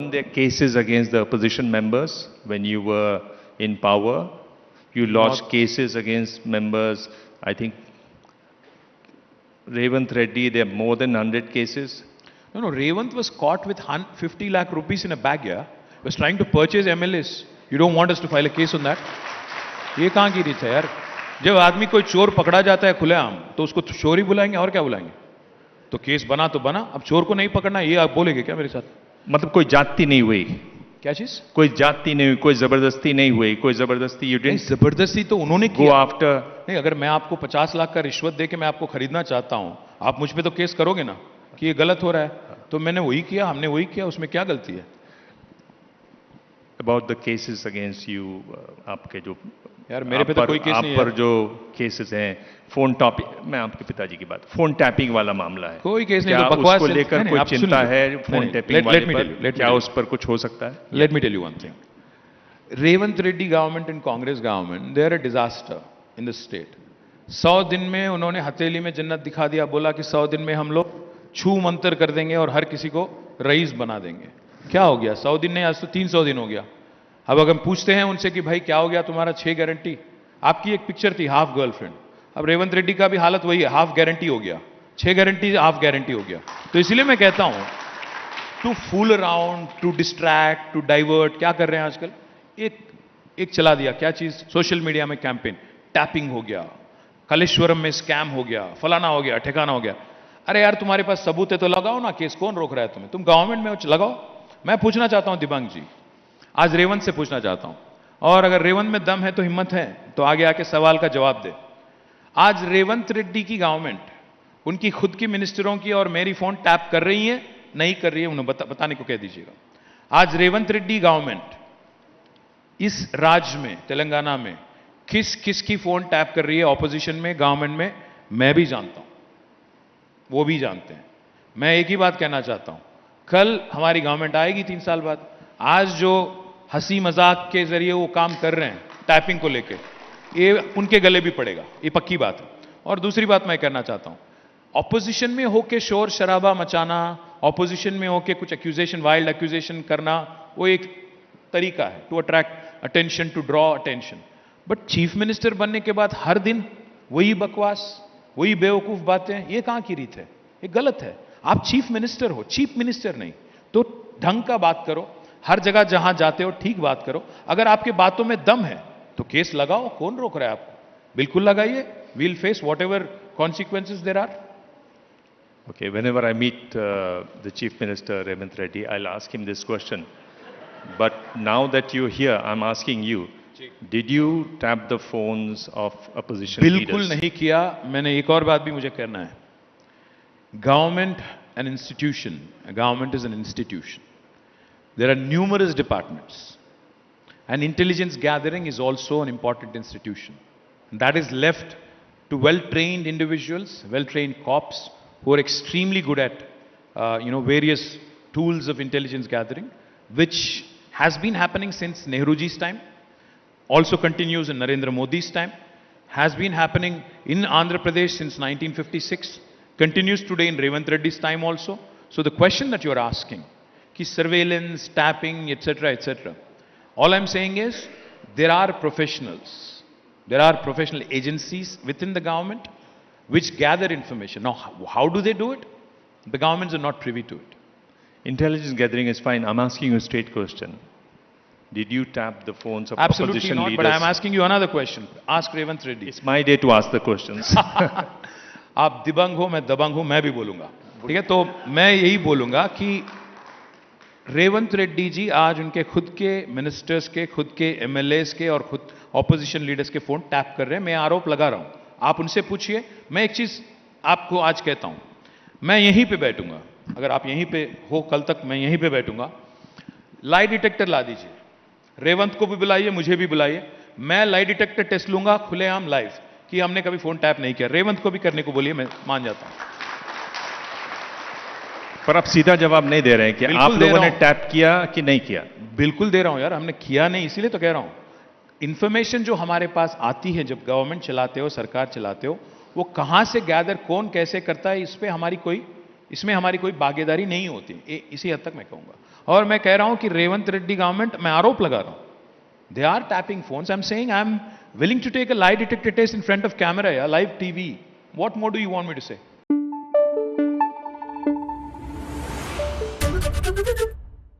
weren't there cases against the opposition members when you were in power? You lodged cases against members, I think, Revant Reddy, there are more than 100 cases. No, Revant was caught with 50 lakh rupees in a bag, yeah? Was trying to purchase MLAs. You don't want us to file a case on that? ये कहाँ की रीत है यार? जब आदमी कोई चोर पकड़ा जाता है खुलेआम, तो उसको चोर ही बुलाएंगे और क्या बुलाएंगे? तो केस बना तो बना, अब चोर को नहीं पकड़ना, ये आप बोलेंगे क्या मेरे साथ? मतलब कोई जाति नहीं हुई? क्या चीज? कोई जाति नहीं हुई, कोई जबरदस्ती नहीं हुई, कोई जबरदस्ती यू डिडंट जबरदस्ती तो उन्होंने गो किया। आफ्टर। नहीं, अगर मैं आपको 50 लाख का रिश्वत दे के मैं आपको खरीदना चाहता हूं, आप मुझ पे तो केस करोगे ना कि ये गलत हो रहा है, तो मैंने वही किया, हमने वही किया, उसमें क्या गलती है? About the cases against you, आपके जो यार मेरे पे तो कोई केस नहीं है। आप पर जो केसेस हैं, फोन टॉपिंग, मैं आपके पिताजी की बात, फोन टैपिंग वाला मामला है, कोई केस नहीं, क्या तो बकवास उसको लेकर कोई चिंता है? फोन टैपिंग वाले पर क्या उस पर कुछ हो सकता है? Let me tell you one thing, Revanth Reddy government and Congress government, they are a disaster in the state. 100 दिन में उन्होंने हथेली में जन्नत दिखा दिया, बोला कि 100 दिन में हम लोग छू मंतर कर देंगे और हर किसी को रईस बना देंगे। क्या हो गया? 100 दिन नहीं, आज तो 300 दिन हो गया। अब अगर हम पूछते हैं उनसे कि भाई क्या हो गया तुम्हारा 6 गारंटी? आपकी एक पिक्चर थी हाफ गर्लफ्रेंड, अब रेवंत रेड्डी का भी हालत वही है, हाफ गारंटी हो गया, 6 गारंटी हाफ गारंटी हो गया। तो इसलिए मैं कहता हूं, to fool around, to distract, to divert, क्या कर रहे हैं आजकल? एक चला दिया, क्या चीज? सोशल मीडिया में कैंपेन, टैपिंग हो गया, कलेश्वरम में स्कैम हो गया, फलाना हो गया, ठिकाना हो गया। अरे यार तुम्हारे पास सबूत है तो लगाओ ना केस, कौन रोक रहा है तुम्हें? तुम गवर्नमेंट में लगाओ। मैं पूछना चाहता हूं दिबांग जी, आज रेवंत से पूछना चाहता हूं, और अगर रेवंत में दम है तो हिम्मत है तो आगे आके सवाल का जवाब दे। आज रेवंत रेड्डी की गवर्नमेंट उनकी खुद की मिनिस्टरों की और मेरी फोन टैप कर रही है, नहीं कर रही है, उन्हें बताने को कह दीजिएगा। आज रेवंत रेड्डी गवर्नमेंट इस राज्य में, तेलंगाना में, किस किस की फोन टैप कर रही है ऑपोजिशन में, गवर्नमेंट में, मैं भी जानता हूं, वो भी जानते हैं। मैं एक ही बात कहना चाहता हूं, कल हमारी गवर्नमेंट आएगी 3 साल बाद, आज जो हंसी मजाक के जरिए वो काम कर रहे हैं टैपिंग को लेके, ये उनके गले भी पड़ेगा, ये पक्की बात है। और दूसरी बात मैं कहना चाहता हूं, ऑपोजिशन में होके शोर शराबा मचाना, ऑपोजिशन में होके कुछ एक्यूजेशन, वाइल्ड एक्यूजेशन करना, वो एक तरीका है to attract attention, to draw attention. But chief minister बनने के बाद हर दिन वही बकवास, वही बेवकूफ बातें, ये कहां की रीत है? ये गलत है। आप चीफ मिनिस्टर हो, चीफ मिनिस्टर नहीं तो ढंग का बात करो, हर जगह जहां जाते हो ठीक बात करो। अगर आपके बातों में दम है तो केस लगाओ, कौन रोक रहा है आपको? बिल्कुल लगाइए, we'll face whatever consequences there are. Okay, whenever I meet the Chief Minister, Revant Reddy, I'll ask him this question. But now that you're here, I'm asking you, did you tap the phones of opposition leaders? बिल्कुल नहीं किया। मैंने एक और बात भी मुझे कहना है, government an institution, government is an institution, there are numerous departments, and intelligence gathering is also an important institution, that is left to well trained individuals, well trained cops who are extremely good at, various tools of intelligence gathering, which has been happening since Nehruji's time, also continues in Narendra Modi's time, has been happening in Andhra Pradesh since 1956, continues today in Revant Reddy's time also. So the question that you are asking, ki surveillance, tapping, etc., etc., all I'm saying is there are professionals, there are professional agencies within the government which gather information. Now, how do they do it? The governments are not privy to it. Intelligence gathering is fine. I'm asking you a straight question. Did you tap the phones of Absolutely opposition not, leaders? But I'm asking you another question. Ask Revant Reddy. It's my day to ask the questions. आप दिबांग हो, मैं दबंग हूं, मैं भी बोलूंगा, ठीक है? तो मैं यही बोलूंगा कि रेवंत रेड्डी जी आज उनके खुद के मिनिस्टर्स के, खुद के एमएलएस के और खुद ऑपोजिशन लीडर्स के फोन टैप कर रहे हैं। मैं आरोप लगा रहा हूं, आप उनसे पूछिए। मैं एक चीज आपको आज कहता हूं, मैं यहीं पे बैठूंगा, अगर आप यहीं पे हो कल तक, मैं यहीं पे बैठूंगा, लाई डिटेक्टर ला दीजिए, रेवंत को भी बुलाइए, मुझे भी बुलाइए, मैं लाई डिटेक्टर टेस्ट लूंगा खुलेआम लाइव कि हमने कभी फोन टैप नहीं किया। रेवंत को भी करने को बोलिए, मैं मान जाता हूं। पर आप सीधा जवाब नहीं दे रहे हैं कि आप लोगों ने टैप किया कि नहीं किया? बिल्कुल दे रहा हूं यार, हमने किया नहीं, इसीलिए तो कह रहा हूं। इंफॉर्मेशन जो हमारे पास आती है जब गवर्नमेंट चलाते हो, सरकार चलाते हो, वो कहां से गैदर, कौन कैसे करता है, इसमें हमारी कोई भागीदारी नहीं होती, इसी हद तक मैं कहूंगा। और मैं कह रहा हूं कि रेवंत रेड्डी गवर्नमेंट, मैं आरोप लगा रहा हूं, they are tapping phones. I'm saying I'm willing to take a lie detector test in front of camera, yeah, live TV. What more do you want me to say?